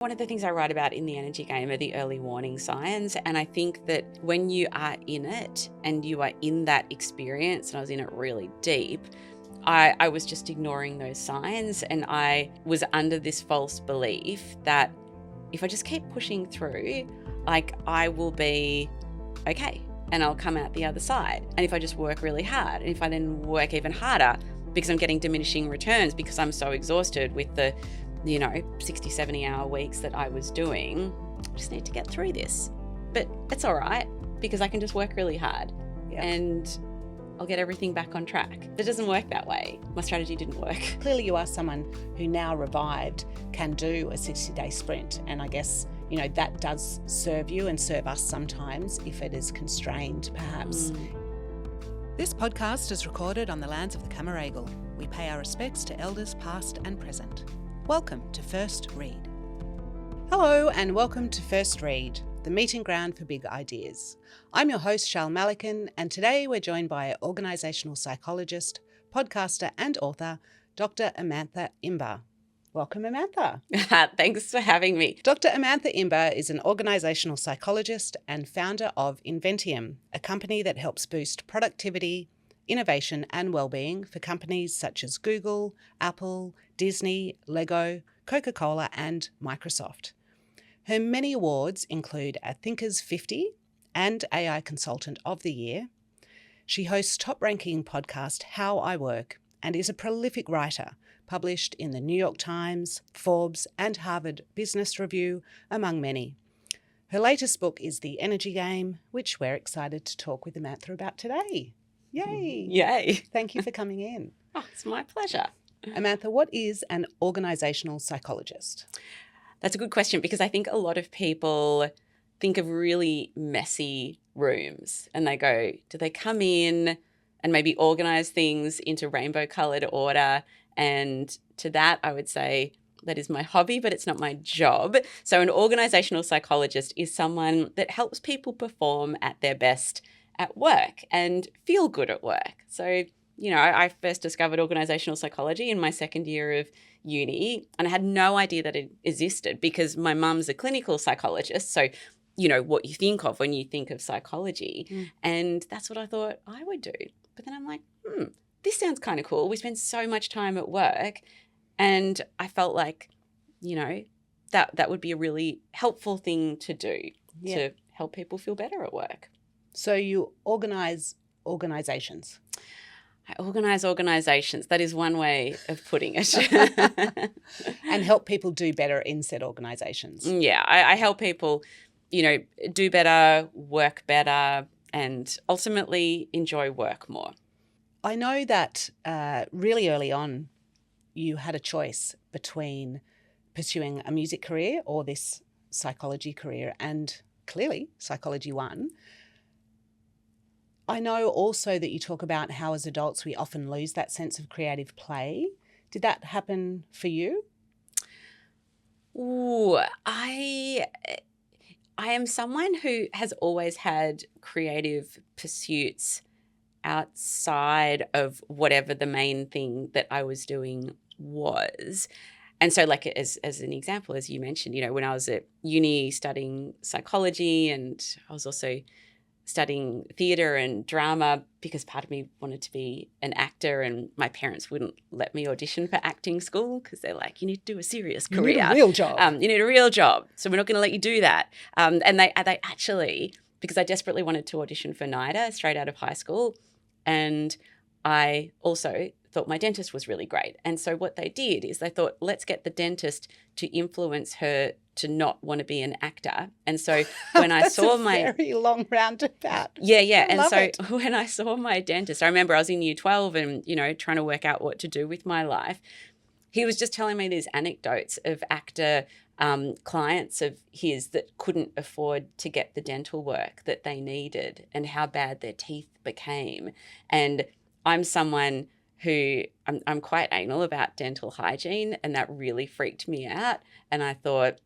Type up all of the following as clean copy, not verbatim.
One of the things I write about in the energy game are the early warning signs. And I think that when you are in it and you are in that experience, and I was in it really deep, I was just ignoring those signs. And I was under this false belief that if I just keep pushing through, like I will be okay and I'll come out the other side. And if I just work really hard, and if I then work even harder because I'm getting diminishing returns because I'm so exhausted with the 60, 70 hour weeks that I was doing, I just need to get through this. But it's all right because I can just work really hard and I'll get everything back on track. It doesn't work that way. My strategy didn't work. Clearly you are someone who now revived can do a 60-day sprint. And I guess, that does serve you and serve us sometimes if it is constrained perhaps. This podcast is recorded on the lands of the Camaragal. We pay our respects to elders past and present. Welcome to First Read. Hello and welcome to First Read, the meeting ground for big ideas. I'm your host, Charle Malycon, and today we're joined by organisational psychologist, podcaster and author, Dr. Amantha Imber. Welcome, Amantha. Thanks for having me. Dr. Amantha Imber is an organisational psychologist and founder of Inventium, a company that helps boost productivity, innovation and well-being for companies such as Google, Apple, Disney, Lego, Coca-Cola and Microsoft. Her many awards include a Thinkers 50 and AI Consultant of the Year. She hosts top-ranking podcast How I Work and is a prolific writer, published in the New York Times, Forbes and Harvard Business Review, among many. Her latest book is The Energy Game, which we're excited to talk with Amantha about today. Yay! Yay! Thank you for coming in. Oh, it's my pleasure. Amantha, what is an organisational psychologist? That's a good question because I think a lot of people think of really messy rooms and they go, do they come in and maybe organise things into rainbow-coloured order? And to that, I would say that is my hobby, but it's not my job. So an organisational psychologist is someone that helps people perform at their best at work and feel good at work. So, I first discovered organisational psychology in my second year of uni, and I had no idea that it existed because my mum's a clinical psychologist. So, what you think of when you think of psychology. And that's what I thought I would do. But then I'm like, this sounds kind of cool. We spend so much time at work, and I felt like, that would be a really helpful thing to do to help people feel better at work. So you organise organisations. I organise organisations. That is one way of putting it. And help people do better in said organisations. Yeah, I help people, do better, work better, and ultimately enjoy work more. I know that really early on you had a choice between pursuing a music career or this psychology career, and clearly psychology won. I know also that you talk about how as adults we often lose that sense of creative play. Did that happen for you? Ooh, I am someone who has always had creative pursuits outside of whatever the main thing that I was doing was. And so like as an example, as you mentioned, when I was at uni studying psychology, and I was also studying theatre and drama because part of me wanted to be an actor, and my parents wouldn't let me audition for acting school because they're like, you need to do a serious career. You need a real job. You need a real job. So we're not going to let you do that. And they actually, because I desperately wanted to audition for NIDA straight out of high school, and I also thought my dentist was really great. And so what they did is they thought, let's get the dentist to influence her to not want to be an actor. And so when I saw my very long roundabout. Yeah. I love it. When I saw my dentist, I remember I was in year 12 and, trying to work out what to do with my life. He was just telling me these anecdotes of actor clients of his that couldn't afford to get the dental work that they needed and how bad their teeth became. And I'm someone who I'm quite anal about dental hygiene, and that really freaked me out. And I thought,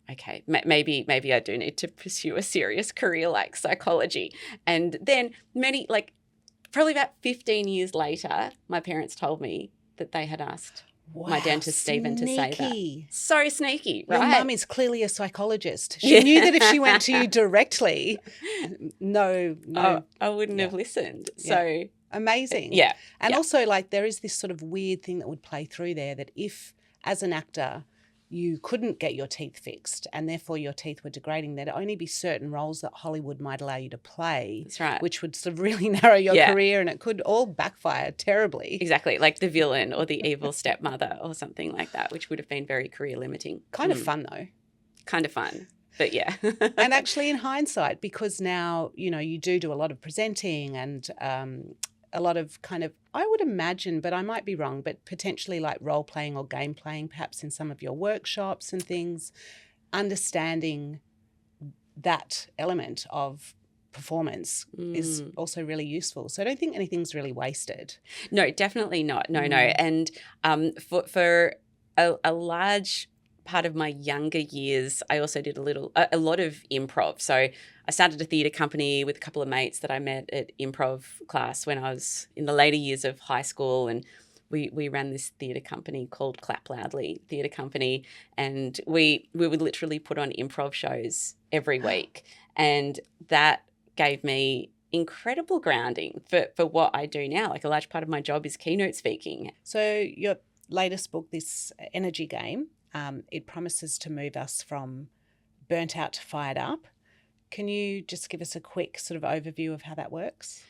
okay, maybe I do need to pursue a serious career like psychology. And then probably about 15 years later, my parents told me that they had asked my dentist Stephen to say that. Sneaky. So sneaky, right? Your mum is clearly a psychologist. She knew that if she went to you directly, no. I wouldn't have listened. So amazing. Yeah. And also, like, there is this sort of weird thing that would play through there, that if, as an actor, you couldn't get your teeth fixed and therefore your teeth were degrading, there'd only be certain roles that Hollywood might allow you to play. That's right. Which would sort of really narrow your career, and it could all backfire terribly. Exactly, like the villain or the evil stepmother or something like that, which would have been very career limiting. Kind of fun, though. Kind of fun, but yeah. And actually, in hindsight, because now, you know, you do a lot of presenting and a lot of kind of, I would imagine, but I might be wrong, but potentially like role playing or game playing, perhaps in some of your workshops and things, understanding that element of performance is also really useful. So I don't think anything's really wasted. No, definitely not. No. And for a large part of my younger years, I also did a lot of improv. So I started a theatre company with a couple of mates that I met at improv class when I was in the later years of high school, and we ran this theatre company called Clap Loudly Theatre Company, and we would literally put on improv shows every week, and that gave me incredible grounding for what I do now. Like, a large part of my job is keynote speaking. So your latest book, this energy game, it promises to move us from burnt out to fired up. Can you just give us a quick sort of overview of how that works?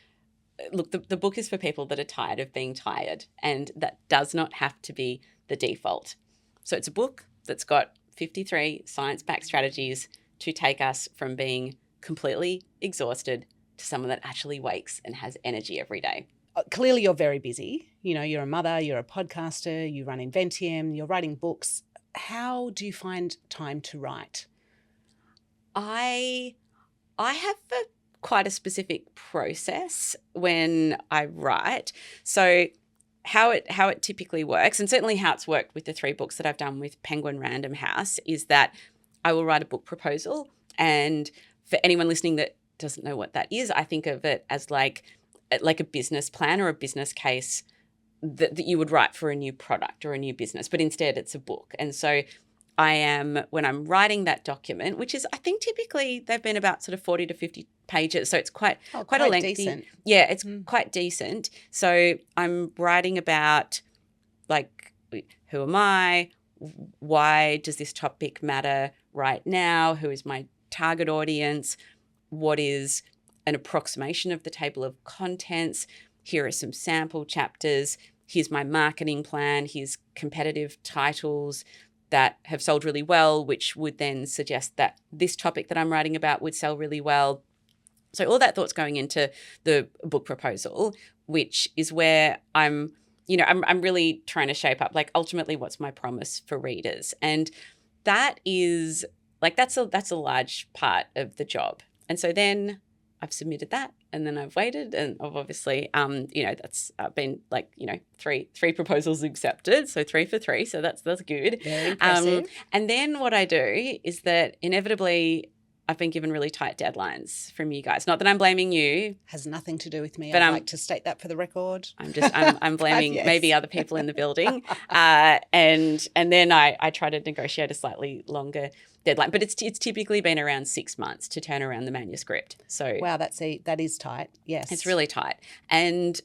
Look, the book is for people that are tired of being tired, and that does not have to be the default. So it's a book that's got 53 science-backed strategies to take us from being completely exhausted to someone that actually wakes and has energy every day. Clearly you're very busy. You know, you're a mother, you're a podcaster, you run Inventium, you're writing books. How do you find time to write? I have quite a specific process when I write. So how it typically works, and certainly how it's worked with the 3 books that I've done with Penguin Random House, is that I will write a book proposal. And for anyone listening that doesn't know what that is, I think of it as like a business plan or a business case that you would write for a new product or a new business, but instead it's a book. And so when I'm writing that document, which is, I think typically they've been about sort of 40 to 50 pages. So it's quite a lengthy. Decent. Yeah, it's quite decent. So I'm writing about, like, who am I? Why does this topic matter right now? Who is my target audience? What is an approximation of the table of contents? Here are some sample chapters. Here's my marketing plan. Here's competitive titles that have sold really well, which would then suggest that this topic that I'm writing about would sell really well. So all that thought's going into the book proposal, which is where I'm really trying to shape up, like, ultimately what's my promise for readers. And that is, like, that's a large part of the job. And so then I've submitted that, and then I've waited, and I've obviously, that's been, like, 3 proposals accepted, so 3 for 3, so that's good. Very impressive. And then what I do is that inevitably I've been given really tight deadlines from you guys. Not that I'm blaming you. Has nothing to do with me. But I'd like to state that for the record. I'm blaming maybe other people in the building. And then I try to negotiate a slightly longer deadline. But it's typically been around 6 months to turn around the manuscript. So wow, that is tight. Yes. It's really tight. And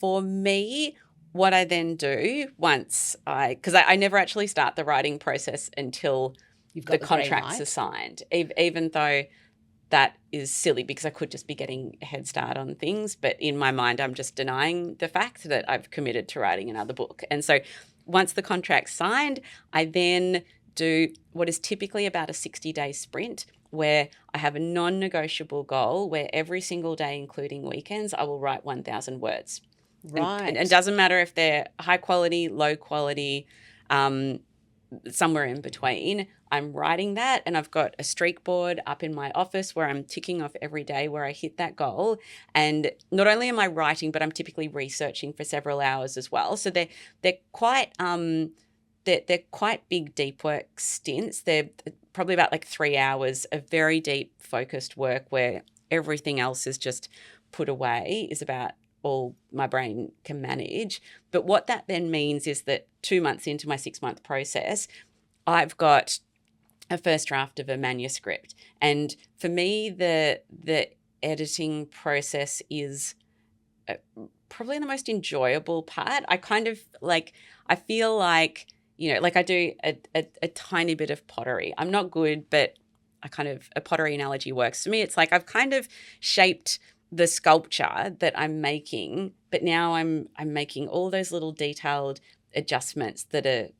for me, what I then do because I never actually start the writing process until You've got the contracts are signed, even though that is silly because I could just be getting a head start on things. But in my mind, I'm just denying the fact that I've committed to writing another book. And so once the contract's signed, I then do what is typically about a 60-day sprint where I have a non-negotiable goal where every single day, including weekends, I will write 1,000 words. Right. And it doesn't matter if they're high quality, low quality, somewhere in between. I'm writing that, and I've got a streak board up in my office where I'm ticking off every day where I hit that goal. And not only am I writing, but I'm typically researching for several hours as well. So they're quite they're quite big deep work stints. They're probably about like 3 hours of very deep focused work where everything else is just put away, is about all my brain can manage. But what that then means is that 2 months into my 6-month process, I've got a first draft of a manuscript. And for me, the editing process is probably the most enjoyable part. I kind of I feel like, I do a tiny bit of pottery. I'm not good, but a pottery analogy works for me. It's like I've kind of shaped the sculpture that I'm making, but now I'm making all those little detailed adjustments that are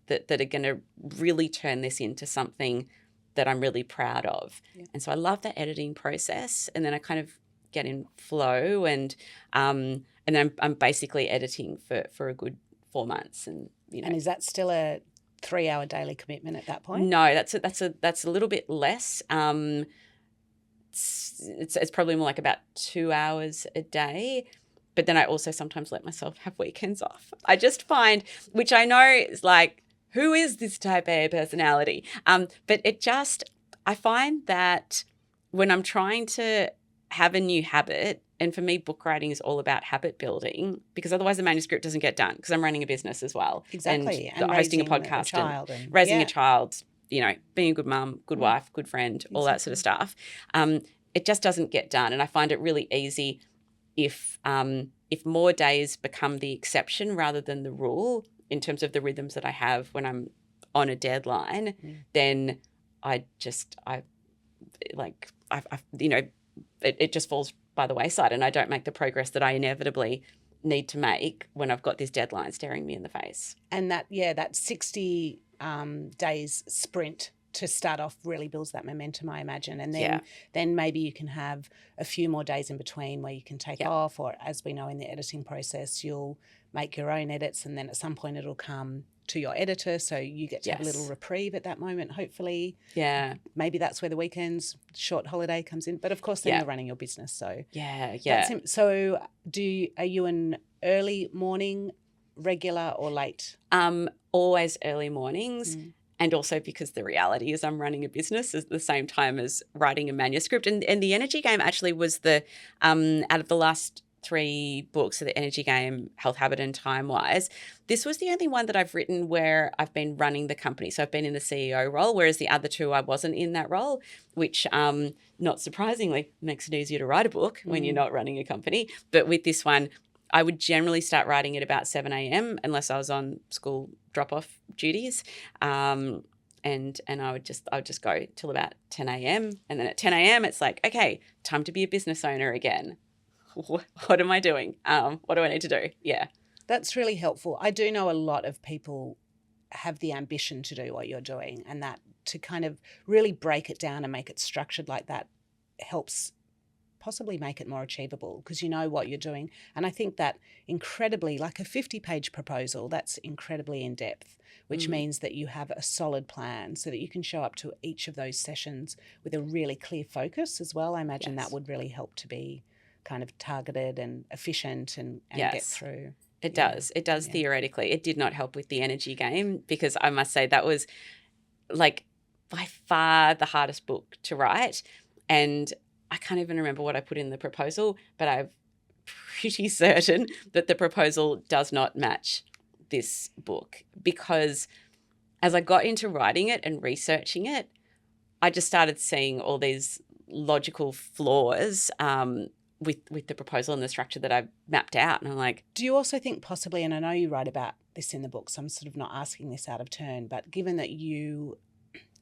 going to really turn this into something that I'm really proud of. Yeah. And so I love that editing process, and then I kind of get in flow, and then I'm basically editing for a good 4 months. And And is that still a 3-hour daily commitment at that point? No, that's a little bit less. It's probably more like about 2 hours a day. But then I also sometimes let myself have weekends off. I just find, which I know is like, who is this type A personality? But I find that when I'm trying to have a new habit, and for me, book writing is all about habit building, because otherwise the manuscript doesn't get done, because I'm running a business as well. Exactly. And hosting a podcast and raising a child, being a good mum, good wife, good friend, all that sort of stuff. It just doesn't get done. And I find it really easy if more days become the exception rather than the rule in terms of the rhythms that I have when I'm on a deadline, then it just falls by the wayside, and I don't make the progress that I inevitably need to make when I've got this deadline staring me in the face. And that 60 days sprint to start off really builds that momentum, I imagine. And then maybe you can have a few more days in between where you can take off, or as we know in the editing process, you'll make your own edits, and then at some point it'll come to your editor, so you get to have a little reprieve at that moment, hopefully. Yeah. Maybe that's where the weekends, short holiday comes in. But of course then you're running your business, so. Yeah. So are you an early morning regular or late? Always early mornings. And also because the reality is I'm running a business at the same time as writing a manuscript. And the Energy Game actually was out of the last 3 books, so the Energy Game, Health Habit and Time Wise, this was the only one that I've written where I've been running the company. So I've been in the CEO role, whereas the other 2 I wasn't in that role, which not surprisingly makes it easier to write a book when you're not running a company. But with this one, I would generally start writing at about 7 a.m. unless I was on school drop-off duties. And I would just go till about 10 a.m. And then at 10 a.m. it's like, okay, time to be a business owner again. What am I doing? What do I need to do? Yeah. That's really helpful. I do know a lot of people have the ambition to do what you're doing, and that to kind of really break it down and make it structured like that helps possibly make it more achievable, because you know what you're doing. And I think that incredibly, like a 50-page proposal, that's incredibly in-depth, which means that you have a solid plan so that you can show up to each of those sessions with a really clear focus as well. I imagine that would really help to be kind of targeted and efficient and get through. It does theoretically. It did not help with the Energy Game, because I must say that was like by far the hardest book to write. And I can't even remember what I put in the proposal, but I'm pretty certain that the proposal does not match this book, because as I got into writing it and researching it, I just started seeing all these logical flaws with the proposal and the structure that I've mapped out. And I'm like... Do you also think possibly, and I know you write about this in the book, so I'm sort of not asking this out of turn, but given that you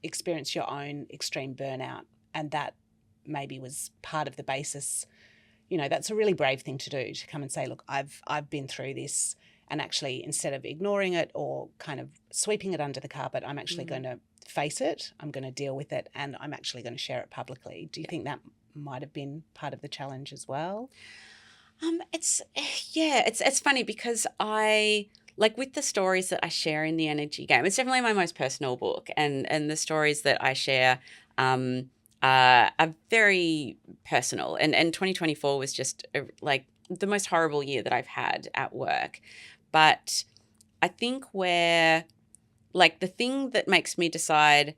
experienced your own extreme burnout, and that maybe was part of the basis, that's a really brave thing to do, to come and say, look, I've been through this, and actually instead of ignoring it or kind of sweeping it under the carpet, I'm actually going to face it, I'm going to deal with it, and I'm actually going to share it publicly. Do you think that might have been part of the challenge as well? It's funny, because I, like, with the stories that I share in the Energy Game, it's definitely my most personal book, and the stories that I share are very personal, and 2024 was just like the most horrible year that I've had at work. But I think where, like, the thing that makes me decide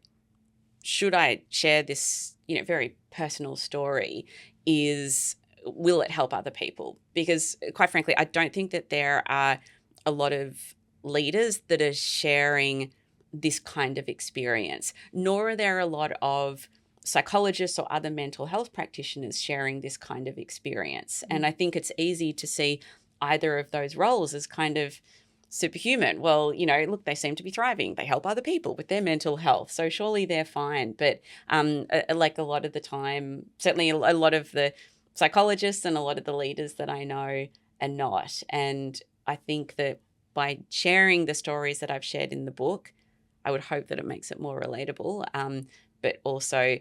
should I share this very personal story is will it help other people? Because quite frankly, I don't think that there are a lot of leaders that are sharing this kind of experience, nor are there a lot of psychologists or other mental health practitioners sharing this kind of experience. And I think it's easy to see either of those roles as kind of superhuman. Well, look, they seem to be thriving. They help other people with their mental health. So surely they're fine. But like a lot of the time, certainly a lot of the psychologists and a lot of the leaders that I know are not. And I think that by sharing the stories that I've shared in the book, I would hope that it makes it more relatable. But also,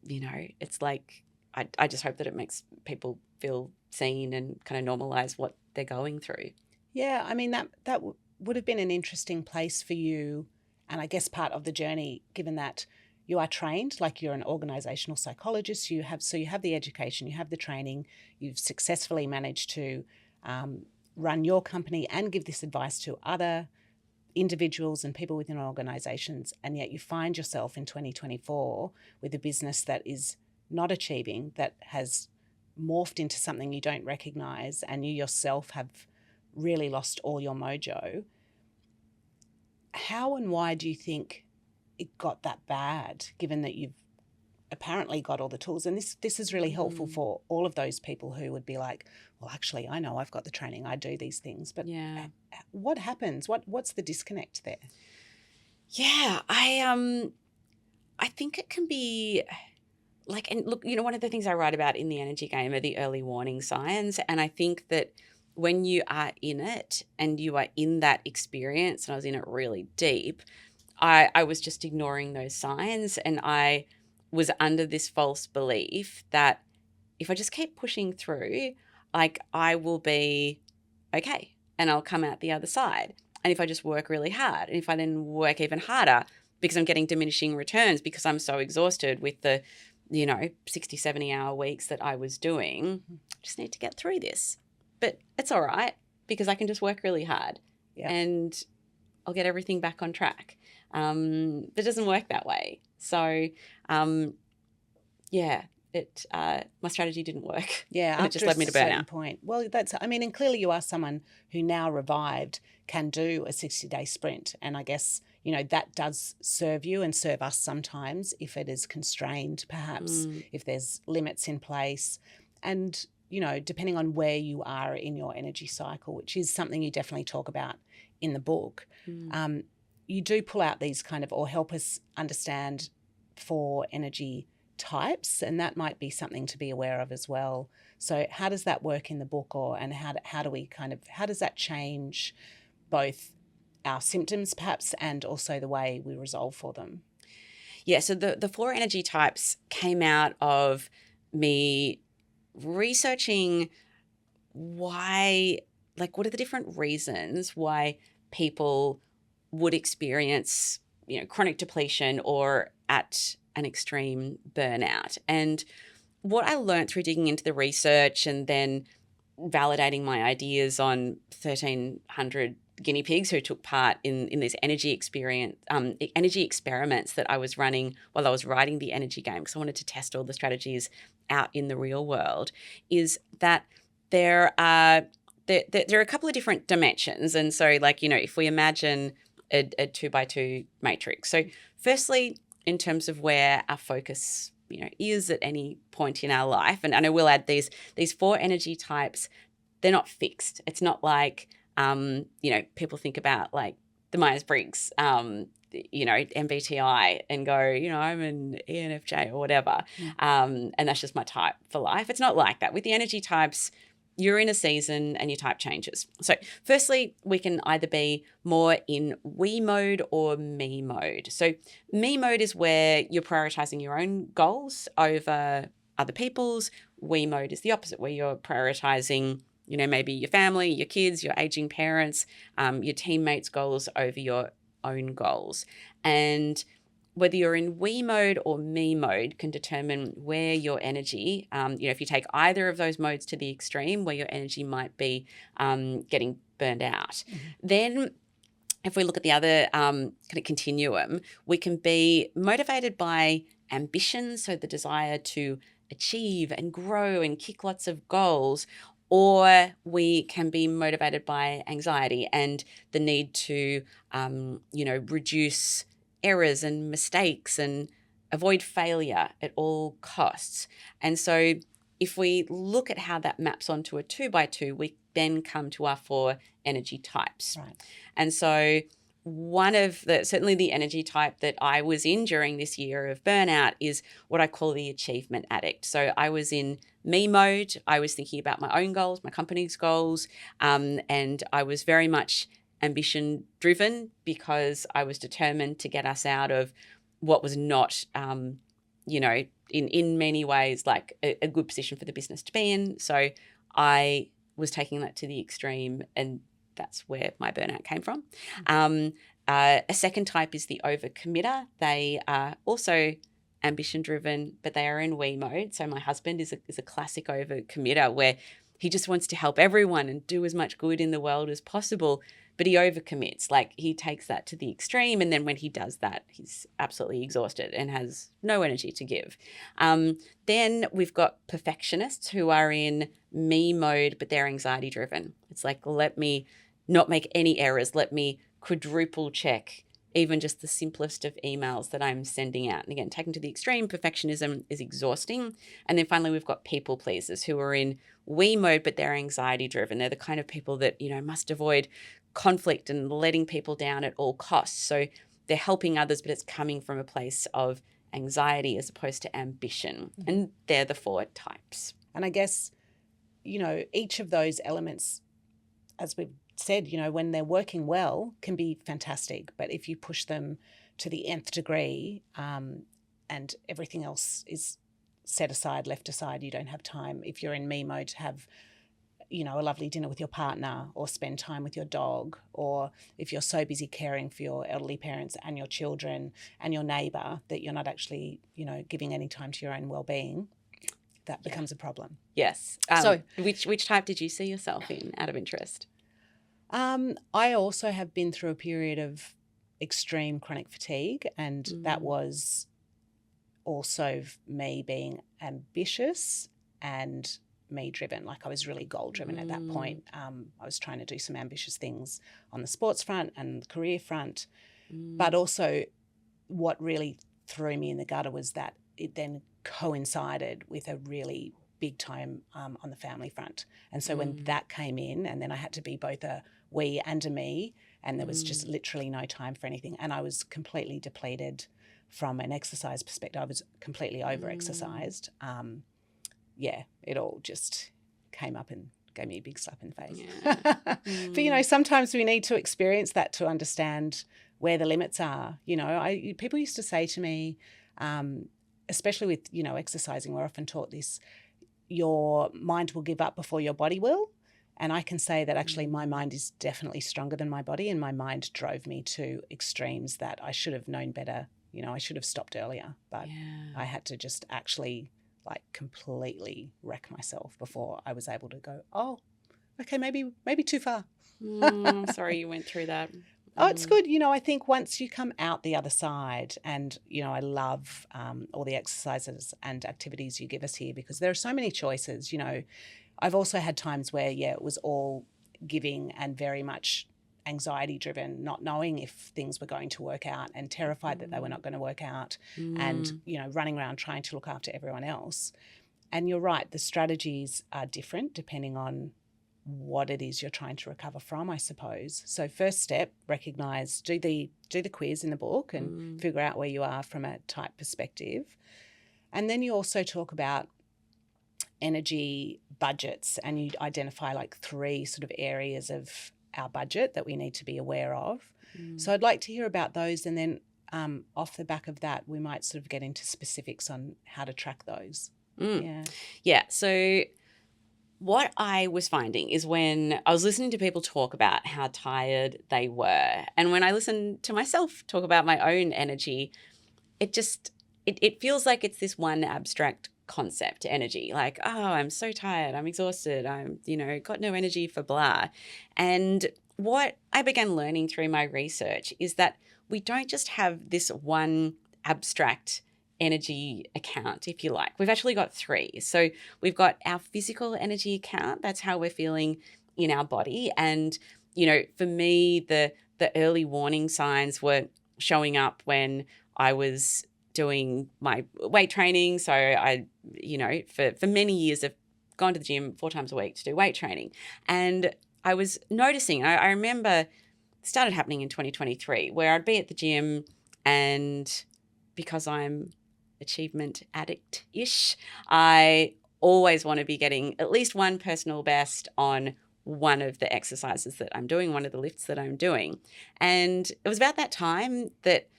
it's like I just hope that it makes people feel seen and kind of normalize what they're going through. Yeah, I mean, that would have been an interesting place for you, and I guess part of the journey, given that you are trained, like you're an organisational psychologist, you have the education, you have the training, you've successfully managed to run your company and give this advice to other individuals and people within organisations, and yet you find yourself in 2024 with a business that is not achieving, that has morphed into something you don't recognise, and you yourself have really lost all your mojo. How and why do you think it got that bad, given that you've apparently got all the tools? And this is really helpful for all of those people who would be like, well, actually, I know I've got the training, I do these things. But what happens? What's the disconnect there? Yeah, I think it can be like, and look, one of the things I write about in the energy game are the early warning signs. And I think that when you are in it and you are in that experience, and I was in it really deep, I was just ignoring those signs, and I was under this false belief that if I just keep pushing through, like, I will be okay and I'll come out the other side. And if I just work really hard, and if I then work even harder because I'm getting diminishing returns because I'm so exhausted with the 60, 70-hour weeks that I was doing, I just need to get through this. But it's all right because I can just work really hard and I'll get everything back on track. But it doesn't work that way. So, my strategy didn't work. Yeah, and it just led me to burnout. Point. Well, and clearly you are someone who now revived can do a 60-day sprint. And I guess, that does serve you and serve us sometimes if it is constrained, perhaps, if there's limits in place. And, depending on where you are in your energy cycle, which is something you definitely talk about in the book, you do pull out these kind of, or help us understand 4 energy types, and that might be something to be aware of as well. So how does that work in the book, and how does that change both our symptoms perhaps and also the way we resolve for them? Yeah, so the 4 energy types came out of me researching why, like, what are the different reasons why people would experience, chronic depletion or at an extreme burnout. And what I learned through digging into the research and then validating my ideas on 1,300 guinea pigs who took part in this energy experiments that I was running while I was writing the energy game, because I wanted to test all the strategies out in the real world, is that there are a couple of different dimensions. And so, like, if we imagine a 2x2 matrix. So firstly, in terms of where our focus, is at any point in our life, and I will add these 4 energy types, they're not fixed. It's not like, people think about like the Myers-Briggs, MBTI and go, I'm an ENFJ or whatever. And that's just my type for life. It's not like that. With the energy types, you're in a season and your type changes. So firstly, we can either be more in we mode or me mode. So me mode is where you're prioritizing your own goals over other people's. We mode is the opposite, where you're prioritizing, maybe your family, your kids, your aging parents, your teammates' goals over your own goals. And whether you're in we mode or me mode can determine where your energy, if you take either of those modes to the extreme, where your energy might be getting burned out. Then if we look at the other kind of continuum, we can be motivated by ambition, so the desire to achieve and grow and kick lots of goals, or we can be motivated by anxiety and the need to, reduce errors and mistakes and avoid failure at all costs. And so if we look at how that maps onto a 2x2, we then come to our 4 energy types. Right. And so certainly the energy type that I was in during this year of burnout is what I call the achievement addict. So I was in me mode. I was thinking about my own goals, my company's goals, and I was very much ambition driven because I was determined to get us out of what was not, in many ways like a good position for the business to be in. So I was taking that to the extreme, and that's where my burnout came from. A second type is the overcommitter. They are also ambition driven, but they are in we mode. So my husband is a classic overcommitter where he just wants to help everyone and do as much good in the world as possible, but he overcommits. Like he takes that to the extreme, and then when he does that, he's absolutely exhausted and has no energy to give. Then we've got perfectionists who are in me mode, but they're anxiety driven. It's like, let me not make any errors. Let me quadruple check even just the simplest of emails that I'm sending out. And again, taken to the extreme, perfectionism is exhausting. And then finally, we've got people pleasers who are in we mode, but they're anxiety driven. They're the kind of people that, must avoid conflict and letting people down at all costs. So they're helping others, but it's coming from a place of anxiety as opposed to ambition. Mm-hmm. And they're the 4 types. And I guess, each of those elements, as we've said, when they're working well, can be fantastic. But if you push them to the nth degree and everything else is set aside, left aside, you don't have time, if you're in me mode, to have a lovely dinner with your partner or spend time with your dog, or if you're so busy caring for your elderly parents and your children and your neighbour that you're not actually, giving any time to your own well-being, that becomes a problem. Yes. So which type did you see yourself in, out of interest? I also have been through a period of extreme chronic fatigue, and that was also me being ambitious and me driven. Like I was really goal driven at that point. I was trying to do some ambitious things on the sports front and the career front, but also what really threw me in the gutter was that it then coincided with a really big time on the family front. And so when that came in, and then I had to be both a we and a me, and there was just literally no time for anything. And I was completely depleted from an exercise perspective. I was completely over-exercised. It all just came up and gave me a big slap in the face. Yeah. But, sometimes we need to experience that to understand where the limits are. People used to say to me, especially with, exercising, we're often taught this, your mind will give up before your body will. And I can say that actually my mind is definitely stronger than my body, and my mind drove me to extremes that I should have known better. I should have stopped earlier, but I had to just actually completely wreck myself before I was able to go, oh, okay, maybe too far. Sorry you went through that. Oh, it's good. I think once you come out the other side, and, I love all the exercises and activities you give us here, because there are so many choices. I've also had times where, it was all giving and very much anxiety driven, not knowing if things were going to work out and terrified that they were not going to work out and, running around trying to look after everyone else. And you're right, the strategies are different depending on what it is you're trying to recover from, I suppose. So first step, recognise, do the quiz in the book and figure out where you are from a type perspective. And then you also talk about energy budgets, and you identify 3 sort of areas of our budget that we need to be aware of. So I'd like to hear about those, and then off the back of that, we might sort of get into specifics on how to track those. Yeah. So what I was finding is when I was listening to people talk about how tired they were, and when I listen to myself talk about my own energy, it feels like it's this one abstract concept, energy, like, oh, I'm so tired, I'm exhausted, I'm, got no energy for blah. And what I began learning through my research is that we don't just have this one abstract energy account, if you like. We've actually got 3. So we've got our physical energy account. That's how we're feeling in our body. And, for me, the early warning signs were showing up when I was doing my weight training. So I, for many years I've gone to the gym 4 times a week to do weight training. And I was noticing, I remember it started happening in 2023, where I'd be at the gym and because I'm achievement addict-ish, I always want to be getting at least one personal best on one of the exercises that I'm doing, one of the lifts that I'm doing. And it was about that time that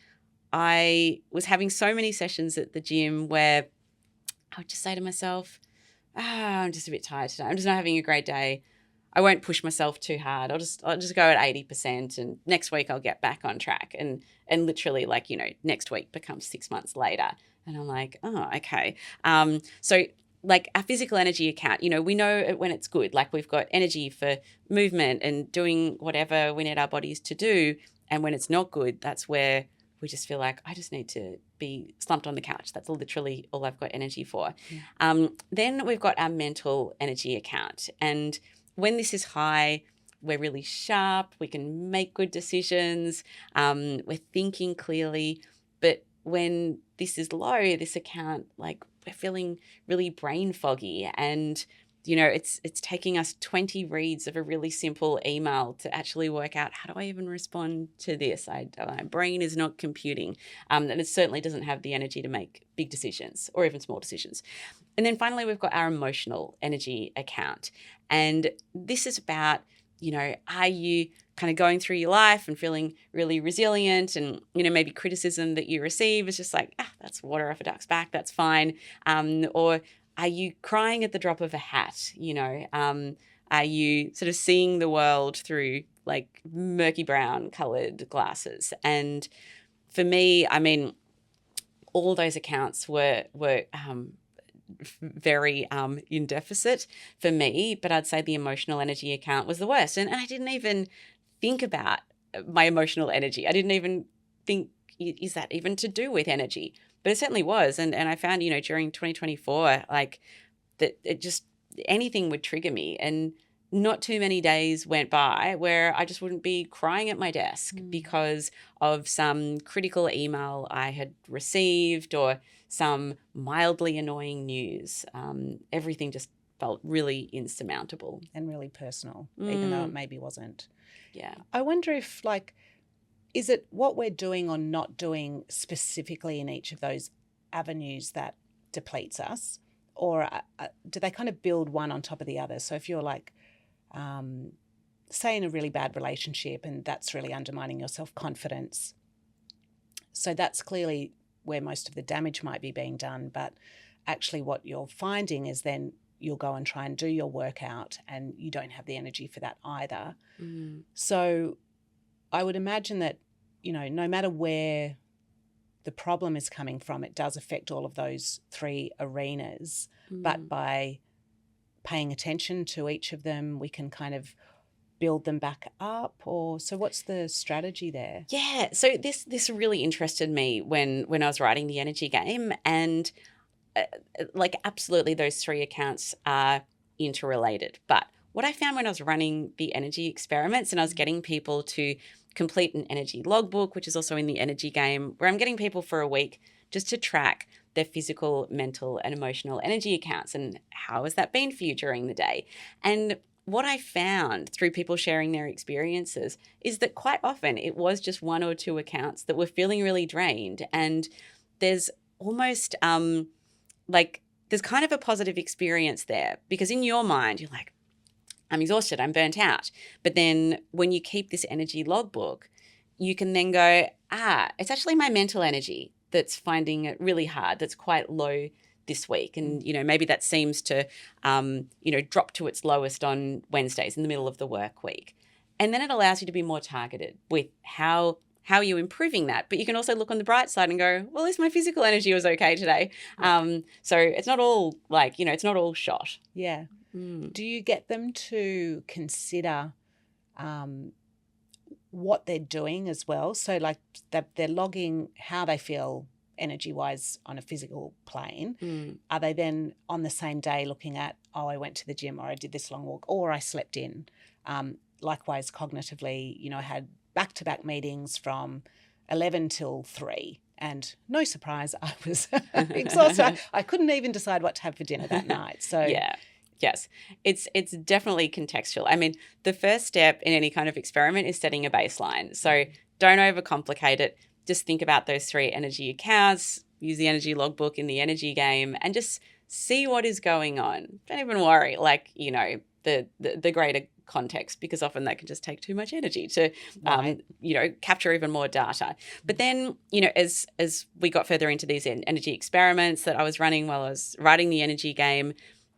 I was having so many sessions at the gym where I would just say to myself, I'm just a bit tired today. I'm just not having a great day. I won't push myself too hard. I'll just go at 80% and next week I'll get back on track. And literally next week becomes 6 months later. And I'm like, oh, okay. So like our physical energy account, we know it when it's good. Like we've got energy for movement and doing whatever we need our bodies to do. And when it's not good, that's where we just feel like I just need to be slumped on the couch. That's literally all I've got energy for. Yeah. Then we've got our mental energy account. And when this is high, we're really sharp. We can make good decisions. We're thinking clearly. But when this is low, this account, like we're feeling really brain foggy and it's taking us 20 reads of a really simple email to actually work out how do I even respond to this. My brain is not computing, and it certainly doesn't have the energy to make big decisions or even small decisions. And then finally, we've got our emotional energy account, and this is about are you kind of going through your life and feeling really resilient and, maybe criticism that you receive is just like, that's water off a duck's back, that's fine. Or are you crying at the drop of a hat? Are you sort of seeing the world through like murky brown coloured glasses? And for me, all those accounts were very in deficit for me, but I'd say the emotional energy account was the worst. And I didn't even think about my emotional energy. I didn't even think, is that even to do with energy? But it certainly was. And I found, during 2024, like that it just, anything would trigger me. And not too many days went by where I just wouldn't be crying at my desk because of some critical email I had received or some mildly annoying news. Everything just felt really insurmountable. And really personal, even though it maybe wasn't. Yeah. I wonder if is it what we're doing or not doing specifically in each of those avenues that depletes us? Or do they kind of build one on top of the other? So if you're like, say in a really bad relationship and that's really undermining your self-confidence, so that's clearly where most of the damage might be being done. But actually what you're finding is then you'll go and try and do your workout and you don't have the energy for that either. So I would imagine that, no matter where the problem is coming from, it does affect all of those 3 arenas. But by paying attention to each of them, we can kind of build them back up. So what's the strategy there? Yeah, so this really interested me when I was writing the energy game, and absolutely those 3 accounts are interrelated. But what I found when I was running the energy experiments and I was getting people to complete an energy logbook, which is also in the energy game, where I'm getting people for a week just to track their physical, mental, and emotional energy accounts and how has that been for you during the day. And what I found through people sharing their experiences is that quite often it was just 1 or 2 accounts that were feeling really drained. And there's almost there's kind of a positive experience there because in your mind, you're like, I'm exhausted, I'm burnt out. But then when you keep this energy logbook, you can then go, it's actually my mental energy that's finding it really hard, that's quite low this week. And, maybe that seems to, drop to its lowest on Wednesdays in the middle of the work week. And then it allows you to be more targeted with how are you improving that? But you can also look on the bright side and go, well, at least my physical energy was okay today. So it's not all it's not all shot. Yeah. Do you get them to consider what they're doing as well? So they're logging how they feel energy-wise on a physical plane, are they then on the same day looking at, oh, I went to the gym or I did this long walk or I slept in? Likewise, cognitively, you know, I had back-to-back meetings from 11 till 3. And no surprise, I was exhausted. I couldn't even decide what to have for dinner that night. So yeah. Yes, it's definitely contextual. I mean, the first step in any kind of experiment is setting a baseline. So don't overcomplicate it. Just think about those 3 energy accounts, use the energy logbook in the energy game, and just see what is going on. Don't even worry, like, you know, the greater context, because often that can just take too much energy to, you know, capture even more data. But then, you know, as we got further into these energy experiments that I was running while I was writing the energy game,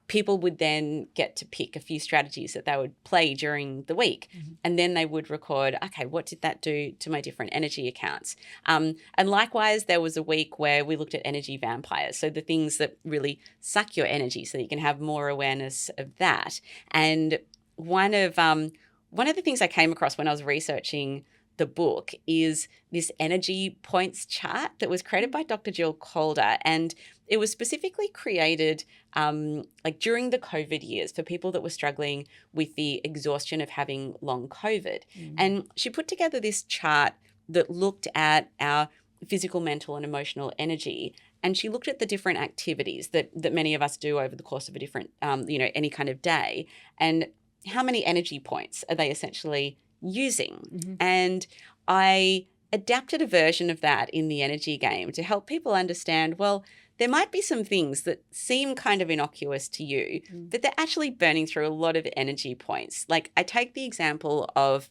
people would then get to pick a few strategies that they would play during the week. And then they would record, okay, what did that do to my different energy accounts? And likewise, there was a week where we looked at energy vampires. So the things that really suck your energy so that you can have more awareness of that. And one of the things I came across when I was researching the book is this energy points chart that was created by Dr. Jill Calder, and it was specifically created like during the COVID years for people that were struggling with the exhaustion of having long COVID. And she put together this chart that looked at our physical, mental, and emotional energy. And she looked at the different activities that many of us do over the course of a different, you know, any kind of day, and how many energy points are they essentially using. And I adapted a version of that in the energy game to help people understand, well, there might be some things that seem kind of innocuous to you, but they're actually burning through a lot of energy points. Like I take the example of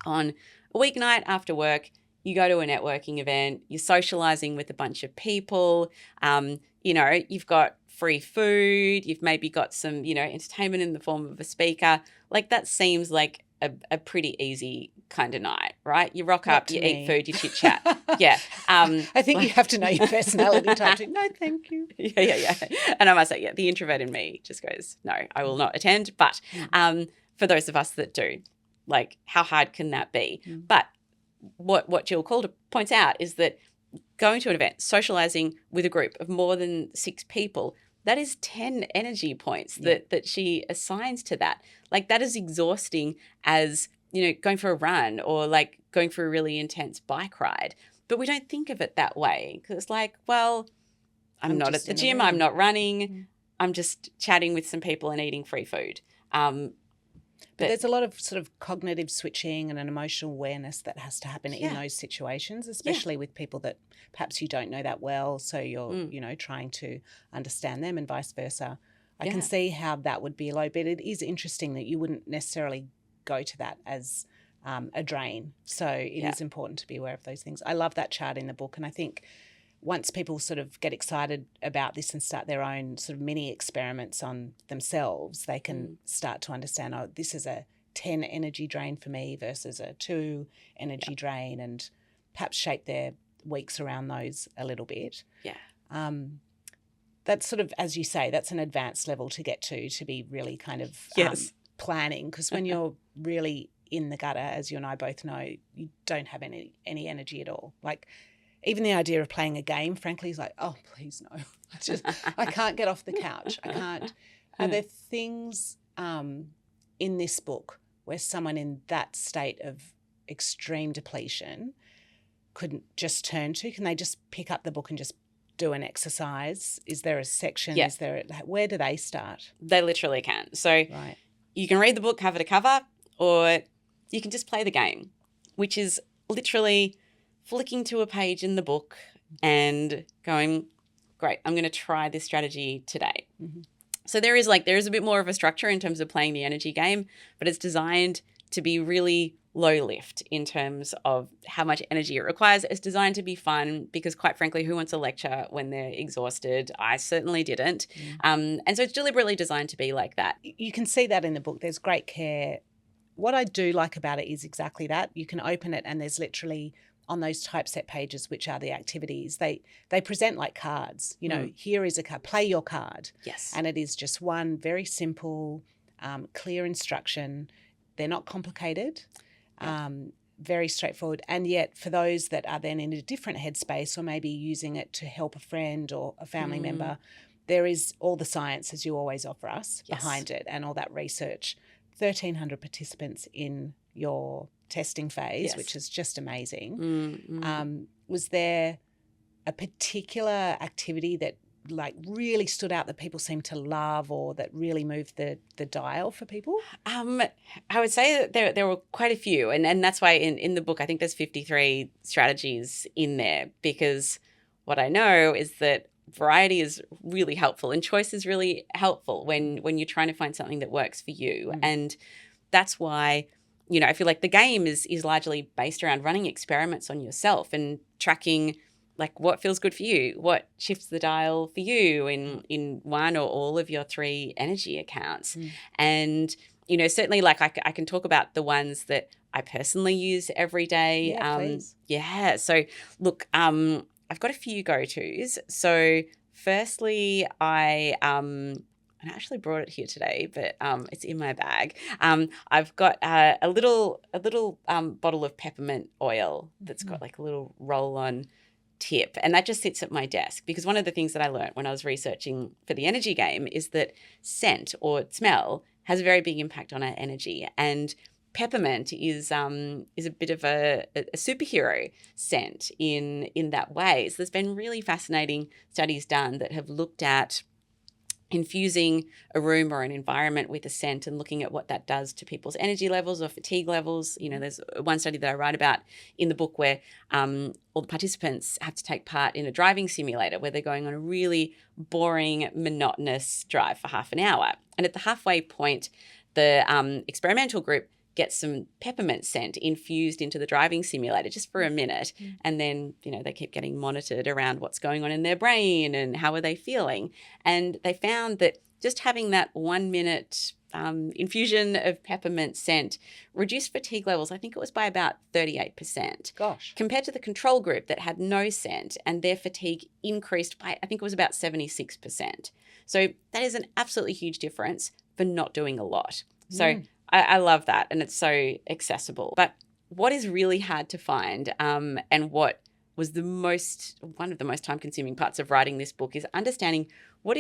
on a weeknight after work, you go to a networking event, you're socializing with a bunch of people, you know, you've got free food, you've maybe got some, you know, entertainment in the form of a speaker. Like that seems like a pretty easy kind of night, right? You rock up, you eat food, you chit chat. Yeah. I think you have to know your personality type. No, thank you. Yeah. And I must say, the introvert in me just goes, no, I will not attend. But for those of us that do, like, how hard can that be? But what Jill Calder points out is that going to an event, socializing with a group of more than 6 people, that is 10 energy points that she assigns to that. Like that is exhausting as, you know, going for a run or like going for a really intense bike ride. But we don't think of it that way because it's like, well, I'm not at the gym, I'm not running, I'm just chatting with some people and eating free food. But there's a lot of sort of cognitive switching and an emotional awareness that has to happen in those situations, especially with people that perhaps you don't know that well. So you're, you know, trying to understand them and vice versa. I can see how that would be low, but it is interesting that you wouldn't necessarily go to that as a drain. So it is important to be aware of those things. I love that chart in the book, and I think once people sort of get excited about this and start their own sort of mini experiments on themselves, they can start to understand, oh, this is a 10 energy drain for me versus a 2 energy drain, and perhaps shape their weeks around those a little bit. Yeah. That's sort of, as you say, that's an advanced level to get to be really kind of planning, because when you're really in the gutter, as you and I both know, you don't have any energy at all. Like, even the idea of playing a game, frankly, is like, oh, please no. I can't get off the couch. I can't. Are there things in this book where someone in that state of extreme depletion could just turn to? Can they just pick up the book and just do an exercise? Is there a section? Yeah. Where do they start? They literally can. So you can read the book cover to cover, or you can just play the game, which is literally flicking to a page in the book and going, great, I'm going to try this strategy today. So there is a bit more of a structure in terms of playing the energy game, but it's designed to be really low lift in terms of how much energy it requires. It's designed to be fun because, quite frankly, who wants a lecture when they're exhausted? I certainly didn't. And so it's deliberately designed to be like that. You can see that in the book. There's great care. What I do like about it is exactly that. You can open it and there's literally on those typeset pages, which are the activities, they present like cards. You know, here is a card, play your card. Yes. And it is just one very simple, clear instruction. They're not complicated. very straightforward. And yet for those that are then in a different headspace, or maybe using it to help a friend or a family member, there is all the science, as you always offer us, behind it, and all that research. 1,300 participants in your testing phase, which is just amazing. Was there a particular activity that like really stood out that people seem to love, or that really moved the dial for people? I would say that there were quite a few, and that's why in the book I think there's 53 strategies in there, because what I know is that variety is really helpful and choice is really helpful when you're trying to find something that works for you. And that's why, you know, I feel like the game is largely based around running experiments on yourself and tracking like what feels good for you, what shifts the dial for you in one or all of your 3 energy accounts. And, you know, certainly like I can talk about the ones that I personally use every day. Yeah, please. Yeah. So look, I've got a few go-tos. So firstly, I actually brought it here today, but it's in my bag. I've got a little bottle of peppermint oil that's got like a little roll-on tip, and that just sits at my desk, because one of the things that I learned when I was researching for the energy game is that scent or smell has a very big impact on our energy, and peppermint is a bit of a superhero scent in that way. So there's been really fascinating studies done that have looked at infusing a room or an environment with a scent and looking at what that does to people's energy levels or fatigue levels. You know, there's one study that I write about in the book where all the participants have to take part in a driving simulator where they're going on a really boring, monotonous drive for half an hour. And at the halfway point, the experimental group gets some peppermint scent infused into the driving simulator just for a minute. And then, you know, they keep getting monitored around what's going on in their brain and how are they feeling. And they found that just having that 1 minute infusion of peppermint scent reduced fatigue levels, I think it was by about 38%. Gosh. Compared to the control group that had no scent, and their fatigue increased by, I think it was about 76%. So that is an absolutely huge difference for not doing a lot. So I love that, and it's so accessible. But what is really hard to find, and what was one of the most time-consuming parts of writing this book, is understanding what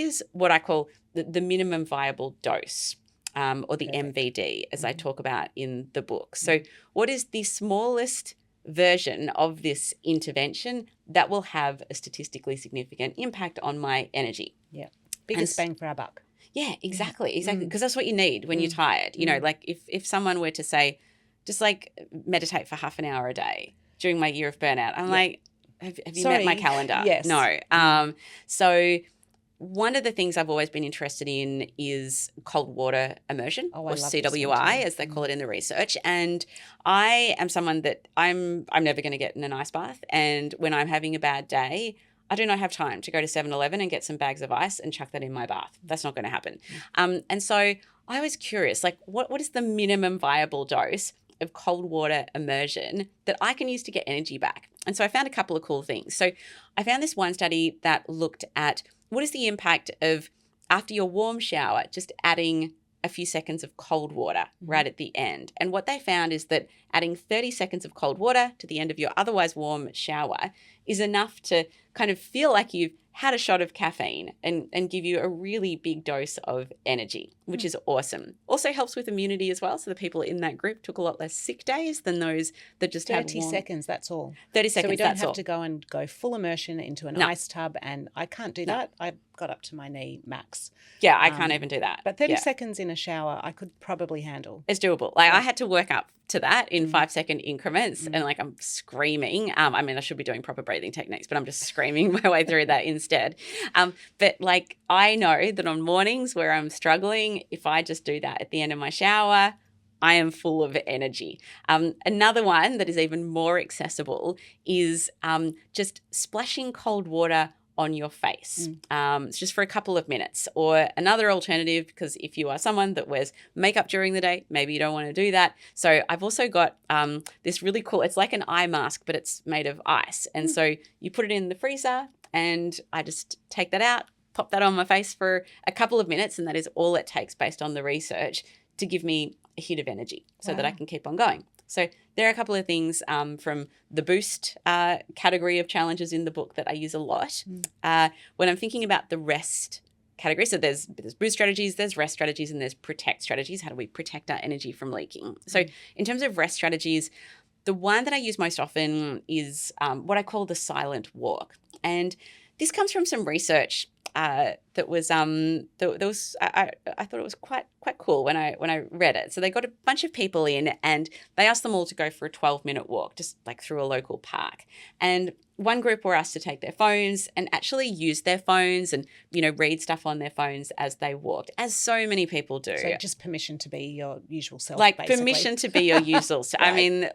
I call the minimum viable dose, or the MVD, as I talk about in the book. So what is the smallest version of this intervention that will have a statistically significant impact on my energy? Yeah. Biggest bang for our buck. Yeah, exactly. Because that's what you need when you're tired. You know, like if someone were to say, just like meditate for half an hour a day during my year of burnout, I'm like, have you met my calendar? Yes. No. So one of the things I've always been interested in is cold water immersion, or CWI, as they call it in the research. And I am someone that I'm never going to get in an ice bath. And when I'm having a bad day, I do not have time to go to 7-Eleven and get some bags of ice and chuck that in my bath. That's not going to happen. And so I was curious, like what is the minimum viable dose of cold water immersion that I can use to get energy back? And so I found a couple of cool things. So I found this one study that looked at what is the impact of, after your warm shower, just adding a few seconds of cold water right at the end. And what they found is that adding 30 seconds of cold water to the end of your otherwise warm shower is enough to kind of feel like you've had a shot of caffeine and give you a really big dose of energy, which is awesome. Also helps with immunity as well. So the people in that group took a lot less sick days than those that just had 30 seconds, that's all. 30 seconds, so we don't that's have all. to go full immersion into an ice tub, and I can't do that. I got up to my knee max. Yeah, I can't even do that. But 30 seconds in a shower, I could probably handle. It's doable. Like I had to work up to that in 5-second increments, and like I'm screaming. I mean, I should be doing proper breathing techniques, but I'm just screaming my way through that instead. But like I know that on mornings where I'm struggling, if I just do that at the end of my shower, I am full of energy. Another one that is even more accessible is just splashing cold water on your face. It's just for a couple of minutes. Or another alternative, because if you are someone that wears makeup during the day, maybe you don't want to do that. So I've also got this really cool, it's like an eye mask, but it's made of ice. And so you put it in the freezer, and I just take that out, pop that on my face for a couple of minutes, and that is all it takes based on the research to give me a hit of energy so that I can keep on going. So there are a couple of things from the boost category of challenges in the book that I use a lot. When I'm thinking about the rest category, so there's boost strategies, there's rest strategies, and there's protect strategies. How do we protect our energy from leaking? So in terms of rest strategies, the one that I use most often is what I call the silent walk. And this comes from some research that was I thought it was quite cool when I read it. So they got a bunch of people in and they asked them all to go for a 12-minute walk, just like through a local park. And one group were asked to take their phones and actually use their phones and, read stuff on their phones as they walked, as so many people do. So just permission to be your usual self, like basically. Permission to be your usual self. Right. I mean,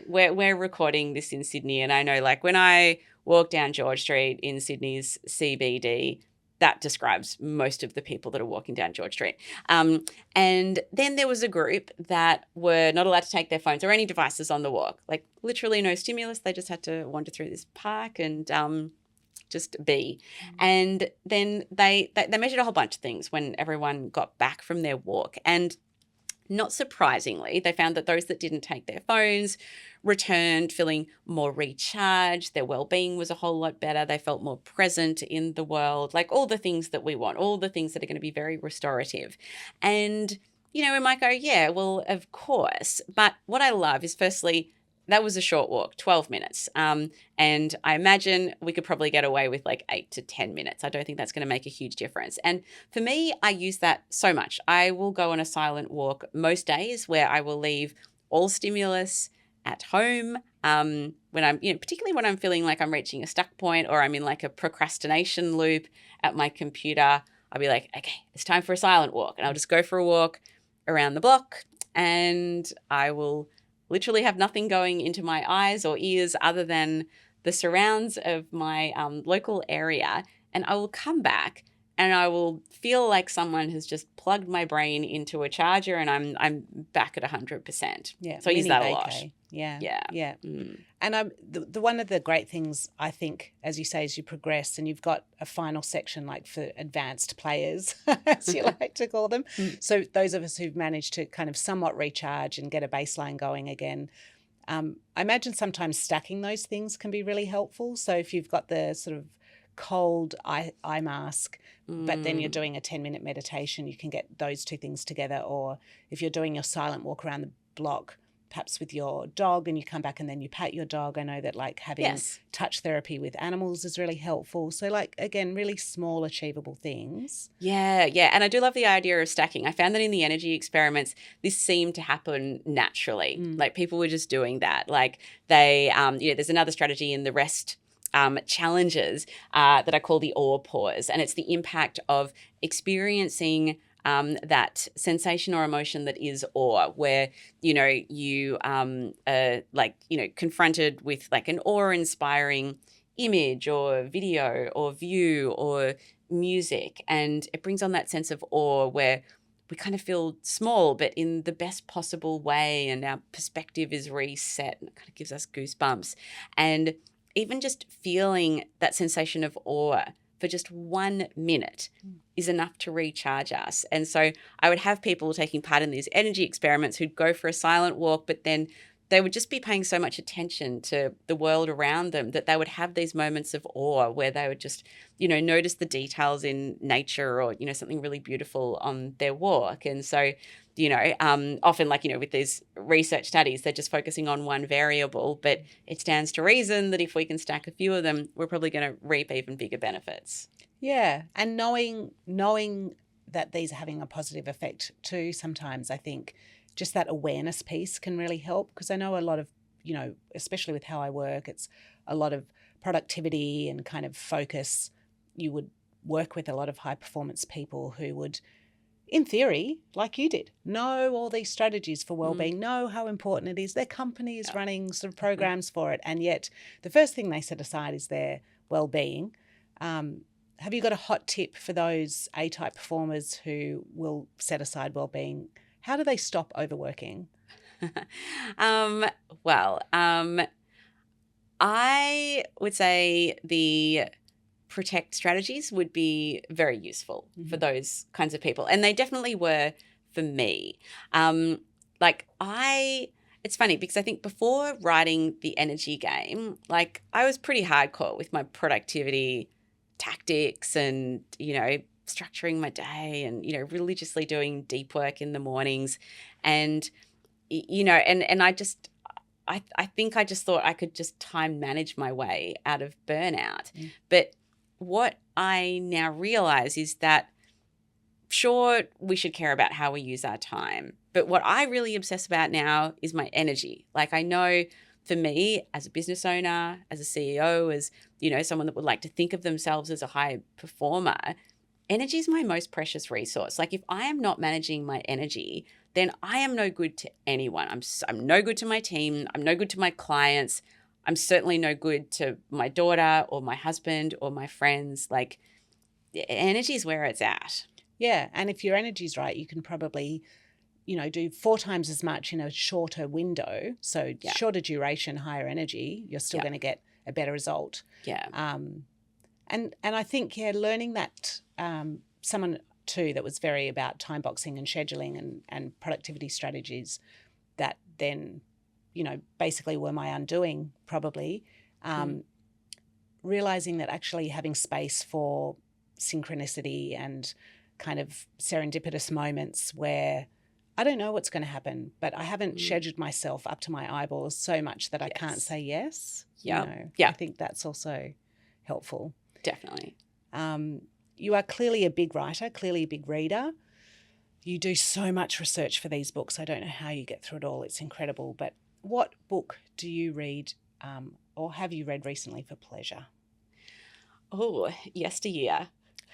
we're recording this in Sydney, and I know when I walk down George Street in Sydney's CBD, that describes most of the people that are walking down George Street. And then there was a group that were not allowed to take their phones or any devices on the walk, literally no stimulus. They just had to wander through this park and just be. And then they measured a whole bunch of things when everyone got back from their walk. And not surprisingly, they found that those that didn't take their phones returned feeling more recharged. Their well-being was a whole lot better. They felt more present in the world, all the things that we want, all the things that are going to be very restorative. And, we might go, yeah, well, of course. But what I love is, firstly, that was a short walk, 12 minutes. And I imagine we could probably get away with 8 to 10 minutes. I don't think that's going to make a huge difference. And for me, I use that so much. I will go on a silent walk most days where I will leave all stimulus at home. When I'm, particularly when I'm feeling like I'm reaching a stuck point or I'm in a procrastination loop at my computer, I'll be like, okay, it's time for a silent walk. And I'll just go for a walk around the block and I will literally have nothing going into my eyes or ears other than the surrounds of my local area. And I will come back and I will feel like someone has just plugged my brain into a charger and I'm back at 100%. Yeah. So I use that a lot. Yeah. Mm. And the one of the great things, I think, as you say, as you progress and you've got a final section for advanced players, as you like to call them. So those of us who've managed to kind of somewhat recharge and get a baseline going again, I imagine sometimes stacking those things can be really helpful. So if you've got the sort of cold eye mask, but then you're doing a 10-minute meditation, you can get those two things together. Or if you're doing your silent walk around the block, perhaps with your dog, and you come back and then you pat your dog. I know that having touch therapy with animals is really helpful. So again, really small achievable things. Yeah. And I do love the idea of stacking. I found that in the energy experiments, this seemed to happen naturally. People were just doing that. They, there's another strategy in the rest challenges that I call the awe pause. And it's the impact of experiencing that sensation or emotion that is awe, where, you confronted with an awe-inspiring image or video or view or music. And it brings on that sense of awe where we kind of feel small, but in the best possible way. And our perspective is reset and it kind of gives us goosebumps. And even just feeling that sensation of awe for just 1 minute is enough to recharge us. And so I would have people taking part in these energy experiments who'd go for a silent walk, but then they would just be paying so much attention to the world around them that they would have these moments of awe where they would just, notice the details in nature or, something really beautiful on their walk. And so, often with these research studies, they're just focusing on one variable, but it stands to reason that if we can stack a few of them, we're probably going to reap even bigger benefits. Yeah. And knowing that these are having a positive effect too, sometimes I think just that awareness piece can really help, because I know a lot of, especially with how I work, it's a lot of productivity and kind of focus. You would work with a lot of high performance people who would, in theory, like you did, know all these strategies for well-being, know how important it is. Their company is running sort of programs for it. And yet the first thing they set aside is their well-being. Have you got a hot tip for those A-type performers who will set aside well-being? How do they stop overworking? I would say the protect strategies would be very useful for those kinds of people. And they definitely were for me. It's funny because I think before writing The Energy Game, like I was pretty hardcore with my productivity tactics and, structuring my day and, religiously doing deep work in the mornings. And, and I think I just thought I could just time manage my way out of burnout. Mm. But what I now realize is that, sure, we should care about how we use our time. But what I really obsess about now is my energy. Like I know for me as a business owner, as a CEO, as, someone that would like to think of themselves as a high performer, energy is my most precious resource. Like if I am not managing my energy, then I am no good to anyone. I'm no good to my team. I'm no good to my clients. I'm certainly no good to my daughter or my husband or my friends. Like energy is where it's at. Yeah. And if your energy's right, you can probably, do 4 times as much in a shorter window. So shorter duration, higher energy, you're still going to get a better result. Yeah. And I think, learning that someone too that was very about time boxing and scheduling and productivity strategies that then, basically were my undoing probably, realizing that actually having space for synchronicity and kind of serendipitous moments where I don't know what's going to happen, but I haven't scheduled myself up to my eyeballs so much that I can't say yes. Yeah. I think that's also helpful. Definitely. You are clearly a big writer, clearly a big reader. You do so much research for these books. I don't know how you get through it all. It's incredible. But what book do you read or have you read recently for pleasure? Oh, Yesteryear.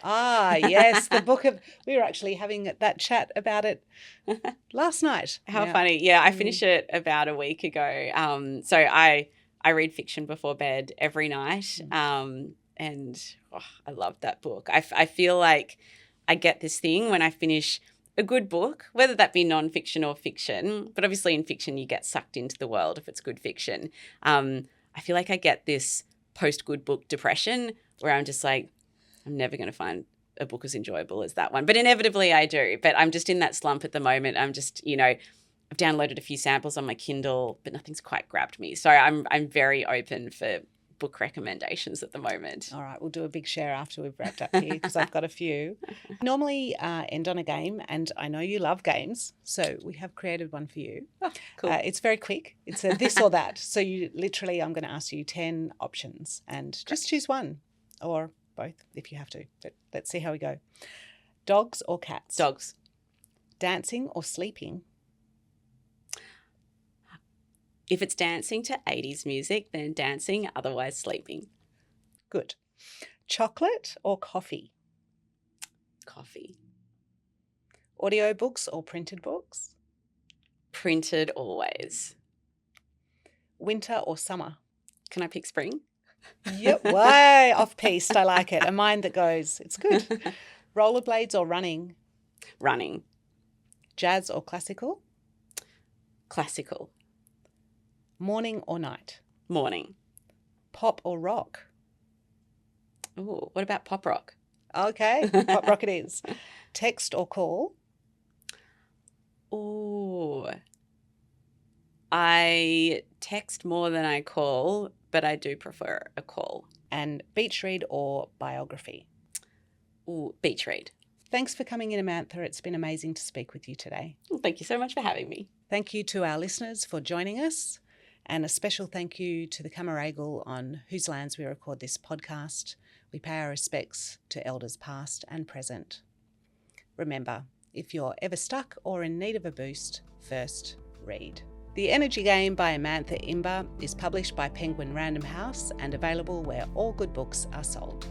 Ah, yes, the book of, we were actually having that chat about it last night. How funny. Yeah, I finished it about a week ago. So I read fiction before bed every night. And I love that book. I feel like I get this thing when I finish a good book, whether that be nonfiction or fiction, but obviously in fiction you get sucked into the world if it's good fiction. I feel like I get this post-good book depression where I'm just like, I'm never going to find a book as enjoyable as that one. But inevitably I do. But I'm just in that slump at the moment. I'm just, I've downloaded a few samples on my Kindle, but nothing's quite grabbed me. So I'm very open for book recommendations at the moment. All right, we'll do a big share after we've wrapped up here because I've got a few. Normally end on a game, and I know you love games, so we have created one for you. Oh, cool. It's very quick. It's a this or that. So you literally, I'm going to ask you 10 options and just choose one or both if you have to. But let's see how we go. Dogs or cats? Dogs. Dancing or sleeping? If it's dancing to 80s music, then dancing, otherwise sleeping. Good. Chocolate or coffee? Coffee. Audiobooks or printed books? Printed always. Winter or summer? Can I pick spring? Yep, way off-piste. I like it. A mind that goes, it's good. Rollerblades or running? Running. Jazz or classical? Classical. Morning or night? Morning. Pop or rock? Ooh, what about pop rock? Okay, pop rock it is. Text or call? Ooh. I text more than I call, but I do prefer a call. And beach read or biography? Ooh, beach read. Thanks for coming in, Amantha. It's been amazing to speak with you today. Well, thank you so much for having me. Thank you to our listeners for joining us. And a special thank you to the Camaragal on whose lands we record this podcast. We pay our respects to elders past and present. Remember, if you're ever stuck or in need of a boost, first read. The Energy Game by Amantha Imber is published by Penguin Random House and available where all good books are sold.